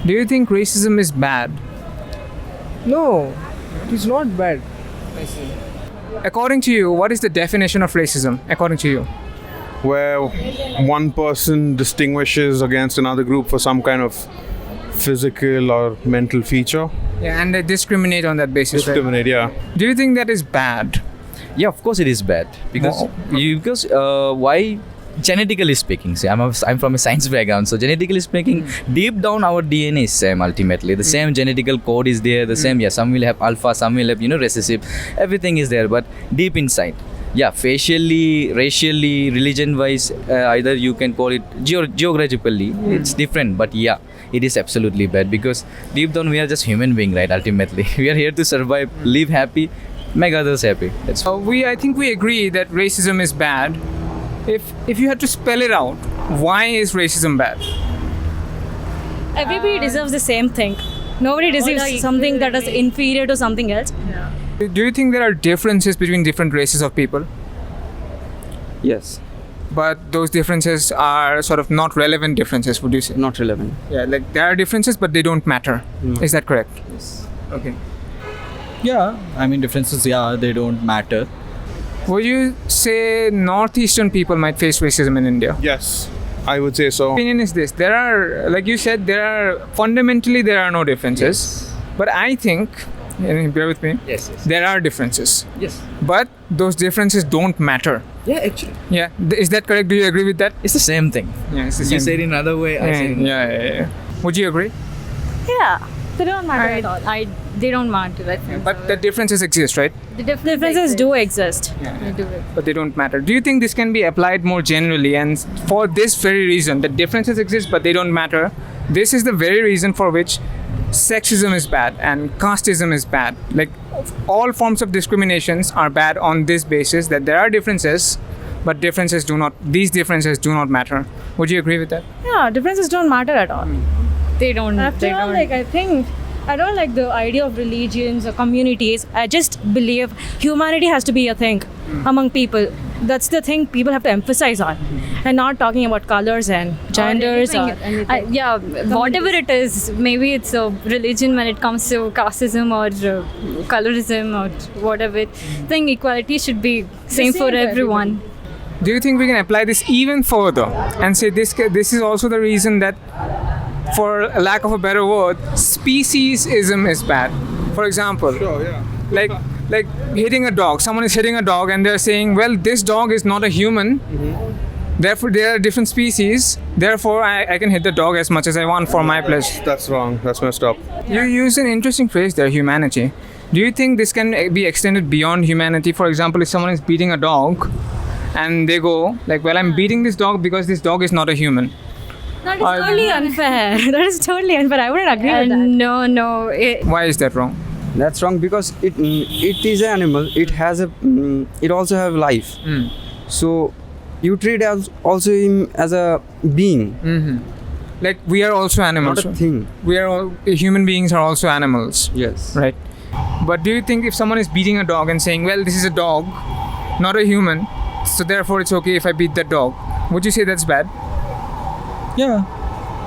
Do you think racism is bad? No, it is not bad. According to you, what is the definition of racism, according to you? Where one person distinguishes against another group for some kind of physical or mental feature. Yeah, and they discriminate on that basis, right? Discriminate, yeah. Do you think that is bad? Yeah, of course it is bad because why? Genetically speaking, see, I'm from a science background, so genetically speaking, deep down our DNA is same ultimately. The same genetical code is there, the same, some will have alpha, some will have, recessive, everything is there, but deep inside, facially, racially, religion-wise, either you can call it geographically, it's different, but it is absolutely bad because deep down we are just human being, right, ultimately. We are here to survive, live happy, make others happy. That's I think we agree that racism is bad. If you had to spell it out, why is racism bad? Everybody deserves the same thing. Nobody deserves something that is inferior to something else. Do you think there are differences between different races of people? Yes, But those differences are sort of not relevant differences, would you say? not relevant. Yeah, like there are differences, but they don't matter. No. Is that correct? Yes. Okay. Yeah, I mean differences, they don't matter. Would you say northeastern people might face racism in India? Yes, I would say so. Opinion is this: there are, like you said, fundamentally there are no differences. But I think, and bear with me, yes. there are differences. Yes. But those differences don't matter. Yeah, actually. Yeah, is that correct? Do you agree with that? It's the same thing. Yeah, it's the You same. say it in another way, I say it in Yeah. Would you agree? Yeah, they don't matter at all. They don't matter. I think. But the differences exist, right? The differences do exist. Yeah. They do. But they don't matter. Do you think this can be applied more generally? And for this very reason, the differences exist, but they don't matter. This is the very reason for which sexism is bad and casteism is bad. Like all forms of discriminations are bad on this basis that there are differences, but these differences do not matter. Would you agree with that? Yeah, differences don't matter at all. They don't. After all, I don't like the idea of religions or communities. I just believe humanity has to be a thing among people. That's the thing people have to emphasize on, and not talking about colors and genders or anything. Whatever it is, maybe it's a religion when it comes to casteism or colorism or whatever. I think equality should be same for everyone. Do you think we can apply this even further and say this is also the reason that, for lack of a better word, speciesism is bad? For example, like hitting a dog. Someone is hitting a dog and they're saying, well, this dog is not a human. Therefore, there are different species. Therefore, I can hit the dog as much as I want for my pleasure. That's wrong. That's messed up. You use an interesting phrase there, humanity. Do you think this can be extended beyond humanity? For example, if someone is beating a dog and they go like, well, I'm beating this dog because this dog is not a human. That is totally unfair. That is totally unfair. I wouldn't agree with that. No. Why is that wrong? That's wrong because it is an animal. It has it also have life. So you treat also him as a being. Like we are also animals. Not a thing. Human beings are also animals. Yes. Right. But do you think if someone is beating a dog and saying, well, this is a dog, not a human, so therefore it's okay if I beat that dog, would you say that's bad? Yeah.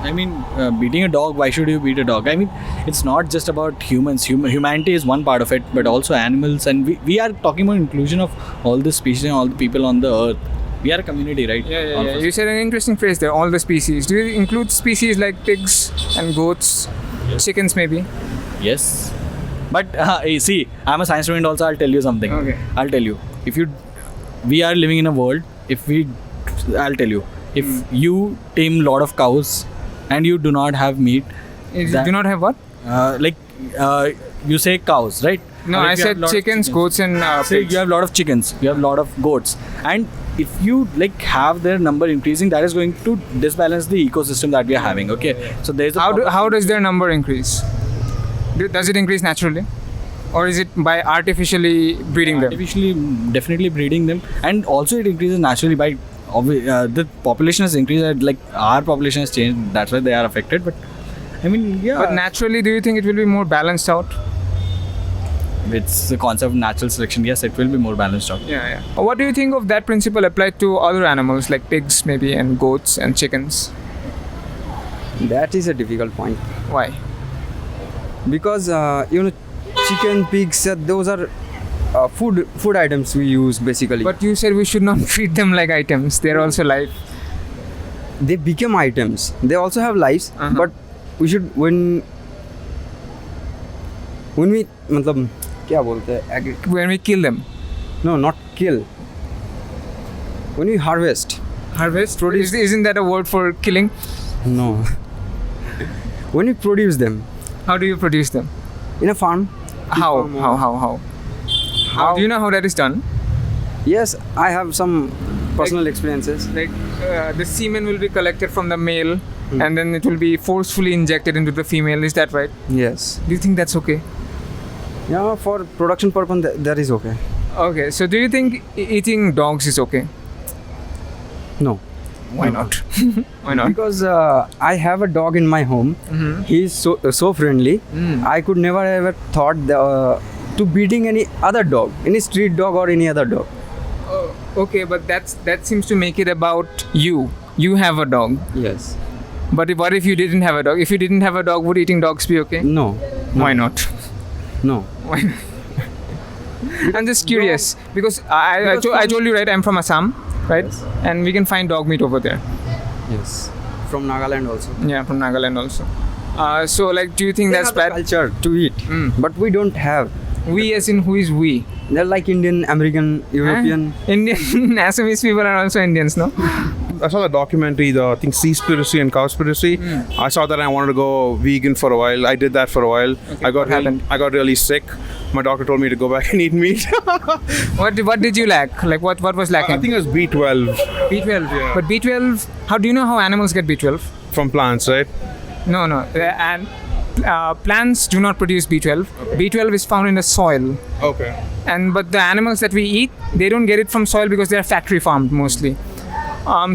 I mean, beating a dog, why should you beat a dog? I mean, it's not just about humans. Humanity is one part of it, but also animals. And we are talking about inclusion of all the species and all the people on the earth. We are a community, right? Yeah. You said an interesting phrase there, all the species. Do you include species like pigs and goats, chickens maybe? Yes. But see, I'm a science student also. I'll tell you something. Okay. I'll tell you. We are living in a world, I'll tell you. If you tame a lot of cows and you do not have meat. Do not have what? You say cows, right? No, I said chickens, goats and Say pigs. you have a lot of chickens, you have a lot of goats. And if you have their number increasing, that is going to disbalance the ecosystem that we are having, okay? So there's How does their number increase? Does it increase naturally? Or is it by artificially breeding them? Artificially, definitely breeding them. And also it increases naturally by the population has increased, like our population has changed, that's why they are affected. But I mean, But naturally, do you think it will be more balanced out? It's the concept of natural selection. Yes, it will be more balanced out. Yeah. What do you think of that principle applied to other animals like pigs maybe and goats and chickens? That is a difficult point. Why? Because chicken, pigs, those are food items we use basically. But you said we should not treat them like items. They're also life. They become items. They also have lives, Uh-huh. but we should when we मतलब क्या बोलते हैं? When we kill them. No, not kill. When we harvest. Harvest? Isn't that a word for killing? No. When we produce them How do you produce them? in a farm. How? farm or- How? Do you know how that is done? Yes, I have some personal experiences. Like the semen will be collected from the male and then it will be forcefully injected into the female. Is that right? Yes. Do you think that's okay? Yeah, for production purpose, that is okay. Okay, so do you think eating dogs is okay? No. Why not? Why not? Because I have a dog in my home. Mm-hmm. He's so friendly. I could never ever thought to beating any other dog, any street dog or any other dog. Okay, but that seems to make it about you. You have a dog. Yes. But what if you didn't have a dog? If you didn't have a dog, would eating dogs be okay? No. Why not? No. Why not? I'm just curious because I told you, right, I'm from Assam, right? Yes. And we can find dog meat over there. Yes. From Nagaland also. Yeah, from Nagaland also. So like, do you think They that's have the bad? culture to eat, but we don't have. We as in who is we? They're like Indian, American, European. Indian Assamese people are also Indians, no? I saw the documentary, I think Seaspiracy and Cowspiracy. I saw that I wanted to go vegan for a while. I did that for a while. what happened? I got really sick. My doctor told me to go back and eat meat. What did you lack? Like what was I lacking? think it was B12 B12. Yeah. But B12, how do you know how animals get B12? from plants, right? No. And plants do not produce B12. B12 is found in the soil. Okay. But the animals that we eat, they don't get it from soil because they are factory farmed mostly.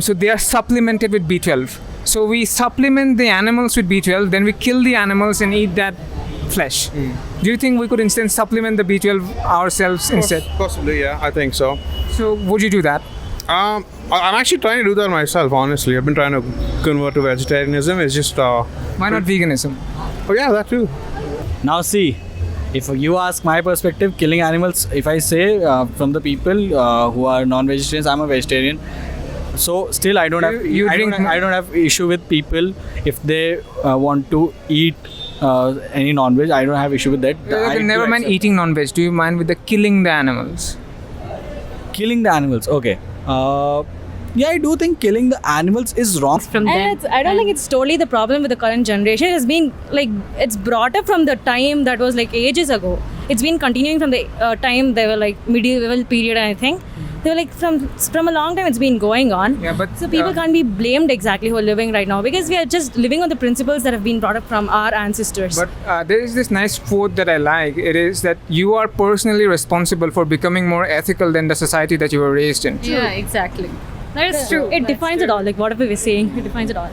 So they are supplemented with B12. So we supplement the animals with B12, then we kill the animals and eat that flesh. Do you think we could instead supplement the B12 ourselves instead? Possibly, yeah. I think so. So would you do that? I'm actually trying to do that myself, honestly. I've been trying to convert to vegetarianism. It's just... Why not veganism? Oh, yeah, that too. Now see, if you ask my perspective, killing animals, if I say from the people who are non-vegetarians, I'm a vegetarian. So still I don't have I don't have issue with people if they want to eat any non-veg. I don't have issue with that. Okay, never mind eating non-veg. Do you mind with the killing the animals? Killing the animals. Okay. Yeah, I do think killing the animals is wrong. From And them. I don't think it's totally the problem with the current generation. It's been like it's brought up from the time that was like ages ago. It's been continuing from the time they were like medieval period. I think they were like from a long time. It's been going on. Yeah, but So people can't be blamed exactly who are living right now because we are just living on the principles that have been brought up from our ancestors. But there is this nice quote that I like. It is that you are personally responsible for becoming more ethical than the society that you were raised in. Yeah, exactly. That is true. It defines it all. Like whatever we're saying, it defines it all.